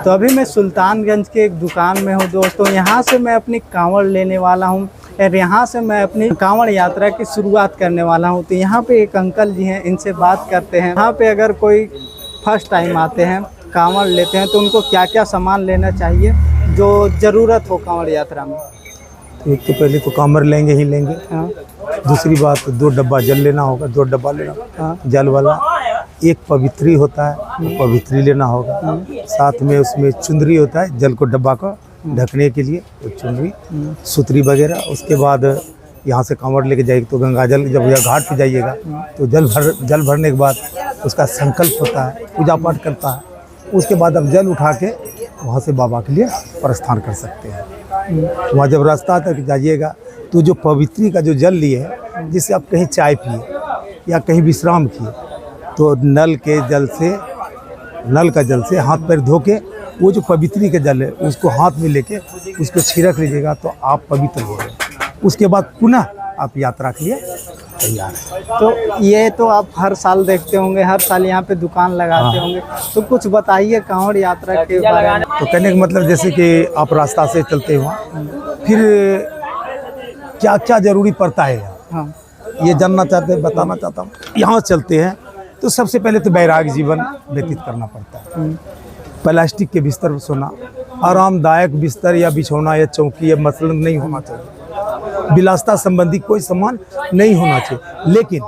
तो अभी मैं सुल्तानगंज के एक दुकान में हूँ दोस्तों। यहाँ से मैं अपनी कांवड़ लेने वाला हूँ और यहाँ से मैं अपनी कांवड़ यात्रा की शुरुआत करने वाला हूँ। तो यहाँ पे एक अंकल जी हैं, इनसे बात करते हैं। यहाँ पे अगर कोई फर्स्ट टाइम आते हैं, कांवड़ लेते हैं, तो उनको क्या क्या सामान लेना चाहिए जो ज़रूरत हो कांवड़ यात्रा में? एक तो पहले तो कांवड़ लेंगे ही लेंगे। हाँ। दूसरी बात 2 डब्बा जल लेना होगा, 2 डब्बा लेना। हाँ। जल वाला एक पवित्री होता है, तो पवित्री लेना होगा। साथ में उसमें चुंदरी होता है, जल को डब्बा को ढकने के लिए, तो चुंदरी, सुतरी वगैरह। उसके बाद यहाँ से कांवड़ लेके जाएगी तो गंगा जल, जब यह घाट पे जाइएगा तो जल भरने के बाद उसका संकल्प होता है, पूजा पाठ करता है। उसके बाद आप जल उठा के वहाँ से बाबा के लिए प्रस्थान कर सकते हैं। वहाँ जब रास्ता तक जाइएगा तो जो पवित्री का जो जल लिए है, जिससे आप कहीं चाय पिए या कहीं विश्राम किए, तो नल का जल से हाथ पैर धो के वो जो पवित्री का जल है उसको हाथ में लेके उसको छिड़क लीजिएगा तो आप पवित्र हो गए। उसके बाद पुनः आप यात्रा के लिए तैयार हैं। तो ये तो आप हर साल देखते होंगे, हर साल यहाँ पे दुकान लगाते होंगे, तो कुछ बताइए कांवड़ यात्रा के बारे में। तो कहने का मतलब जैसे कि आप रास्ता से चलते हुआ फिर क्या क्या जरूरी पड़ता है यहाँ, हाँ। ये जानना चाहते हैं, बताना चाहता हूँ। यहाँ चलते हैं तो सबसे पहले तो वैराग्य जीवन व्यतीत करना पड़ता है। प्लास्टिक के बिस्तर पर सोना, आरामदायक बिस्तर या बिछौना या चौकी या मसलन नहीं होना चाहिए। विलासिता संबंधी कोई सामान नहीं होना चाहिए। लेकिन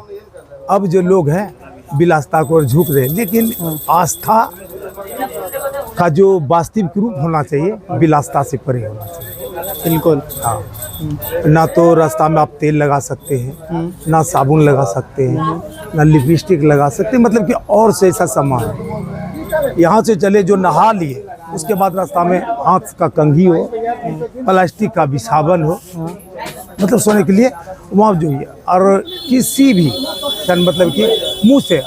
अब जो लोग हैं विलासिता को झुक रहे हैं, लेकिन आस्था का जो वास्तविक रूप होना चाहिए विलासिता से परे होना चाहिए। बिल्कुल। हाँ। ना तो रास्ता में आप तेल लगा सकते हैं, ना साबुन लगा सकते हैं, ना लिपस्टिक लगा सकते हैं, मतलब कि और से ऐसा सामान है। यहाँ से चले जो नहा लिए, उसके बाद रास्ता में हाथ का कंघी हो, प्लास्टिक का बिछावन हो, मतलब सोने के लिए वहाँ जो है। और किसी भी मतलब कि मुँह से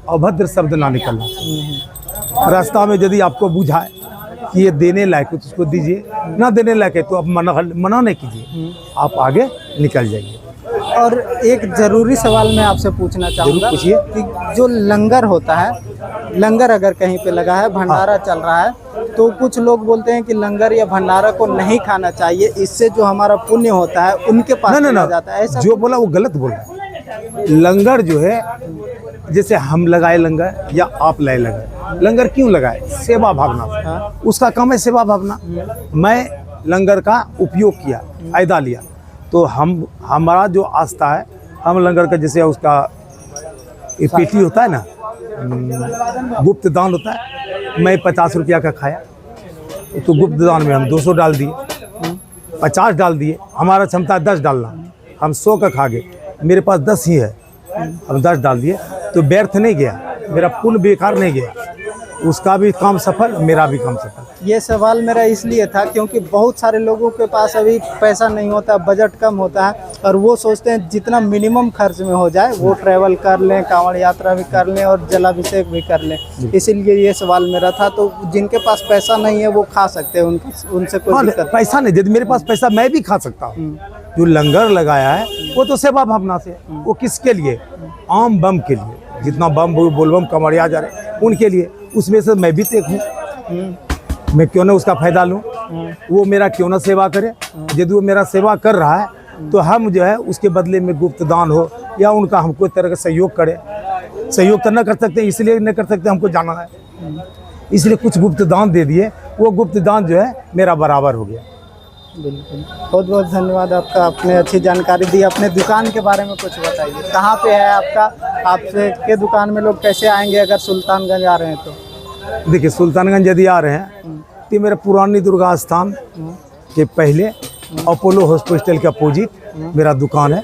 अभद्र शब्द ना निकलना चाहिए। रास्ता में यदि आपको बुझाए कि ये देने लायक है तो उसको दीजिए, ना देने लायक है तो आप मना नहीं कीजिए, आप आगे निकल जाइए। और एक ज़रूरी सवाल मैं आपसे पूछना चाहूँगा कि जो लंगर होता है, लंगर अगर कहीं पे लगा है, भंडारा चल रहा है, तो कुछ लोग बोलते हैं कि लंगर या भंडारा को नहीं खाना चाहिए, इससे जो हमारा पुण्य होता है उनके पास चला जाता है। ऐसा जो बोला वो गलत बोल रहा है। लंगर जो है, जैसे हम लगाए लंगर या आप लाए लंगर क्यों लगाए? सेवा भावना से। हाँ। उसका काम है सेवा भावना। मैं लंगर का उपयोग किया, फायदा लिया, तो हमारा जो आस्था है, हम लंगर का जैसे उसका पेटी होता है ना, गुप्त दान होता है। मैं 50 रुपया का खाया तो गुप्त दान में हम 200 डाल दिए, 50 डाल दिए। हमारा क्षमता है 10 डालना, हम 100 का खा गए, मेरे पास 10 ही है, हम 10 डाल दिए, तो व्यर्थ नहीं गया, मेरा पुण्य बेकार नहीं गया। उसका भी काम सफल, मेरा भी काम सफल। ये सवाल मेरा इसलिए था क्योंकि बहुत सारे लोगों के पास अभी पैसा नहीं होता, बजट कम होता है, और वो सोचते हैं जितना मिनिमम खर्च में हो जाए वो ट्रैवल कर लें, कांवड़ यात्रा भी कर लें और जलाभिषेक भी कर लें। इसीलिए ये सवाल मेरा था। तो जिनके पास पैसा नहीं है वो खा सकते हैं, उनसे कोई दिक्कत? पैसा नहीं, यदि मेरे पास पैसा मैं भी खा सकता हूँ। जो लंगर लगाया है वो तो सेवा भावना से, वो किसके लिए? आम बम के लिए, जितना बम बोलबम कमरिया जा रहे उनके लिए। उसमें से मैं भी एक हूँ, मैं क्यों ना उसका फायदा लूँ, वो मेरा क्यों ना सेवा करे। यदि वो मेरा सेवा कर रहा है तो हम जो है उसके बदले में गुप्त दान हो या उनका हम कोई तरह का सहयोग करे। सहयोग तो न कर सकते, इसलिए न कर सकते, हमको जाना है, इसलिए कुछ गुप्त दान दे दिए। वो गुप्त दान जो है मेरा बराबर हो गया। बिल्कुल, बहुत बहुत धन्यवाद आपका, आपने अच्छी जानकारी दी। अपने दुकान के बारे में कुछ बताइए, कहाँ पे है आपका? आपसे के दुकान में लोग कैसे आएंगे अगर सुल्तानगंज आ रहे हैं तो? देखिए, सुल्तानगंज यदि आ रहे हैं तो मेरा पुरानी दुर्गा स्थान के पहले अपोलो हॉस्पिटल के अपोजिट मेरा दुकान है।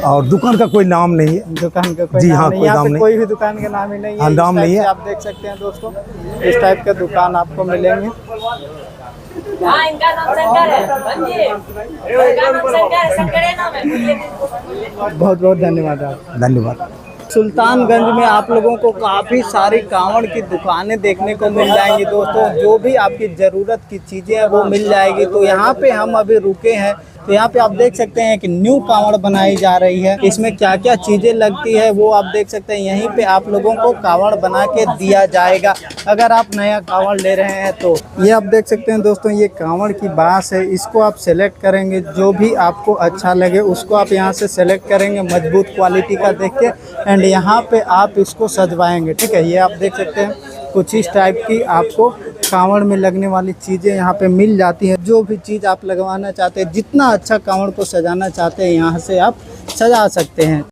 और दुकान का कोई नाम नहीं है। दुकान का कोई जी नाम हाँ, नहीं, कोई यहाँ नाम पे नहीं, कोई भी दुकान का नाम ही नहीं है। हाँ, नाम नहीं है। आप देख सकते हैं दोस्तों, इस टाइप का दुकान आपको मिलेंगे। हाँ, इनका नाम शंकर है। इनका नाम शंकर है, शंकर नाम है। बहुत बहुत धन्यवाद आप। धन्यवाद। सुल्तानगंज में आप लोगों को काफ़ी सारी कांवड़ की दुकानें देखने को मिल जाएंगी दोस्तों। जो भी आपकी ज़रूरत की चीज़ें हैं वो मिल जाएगी। तो यहाँ पे हम अभी रुके हैं, तो यहाँ पे आप देख सकते हैं कि न्यू कांवड़ बनाई जा रही है। इसमें क्या क्या चीज़ें लगती है वो आप देख सकते हैं। यहीं पे आप लोगों को कांवड़ बना के दिया जाएगा अगर आप नया कांवड़ ले रहे हैं तो। ये आप देख सकते हैं दोस्तों, ये कांवड़ की बाँस है। इसको आप सेलेक्ट करेंगे, जो भी आपको अच्छा लगे उसको आप यहाँ से सेलेक्ट करेंगे मजबूत क्वालिटी का देख के, एंड यहाँ पे आप इसको सजवाएंगे। ठीक है, ये आप देख सकते हैं कुछ इस टाइप की आपको कांवड़ में लगने वाली चीज़ें यहाँ पे मिल जाती हैं। जो भी चीज़ आप लगवाना चाहते हैं, जितना अच्छा कांवड़ को सजाना चाहते हैं, यहाँ से आप सजा सकते हैं।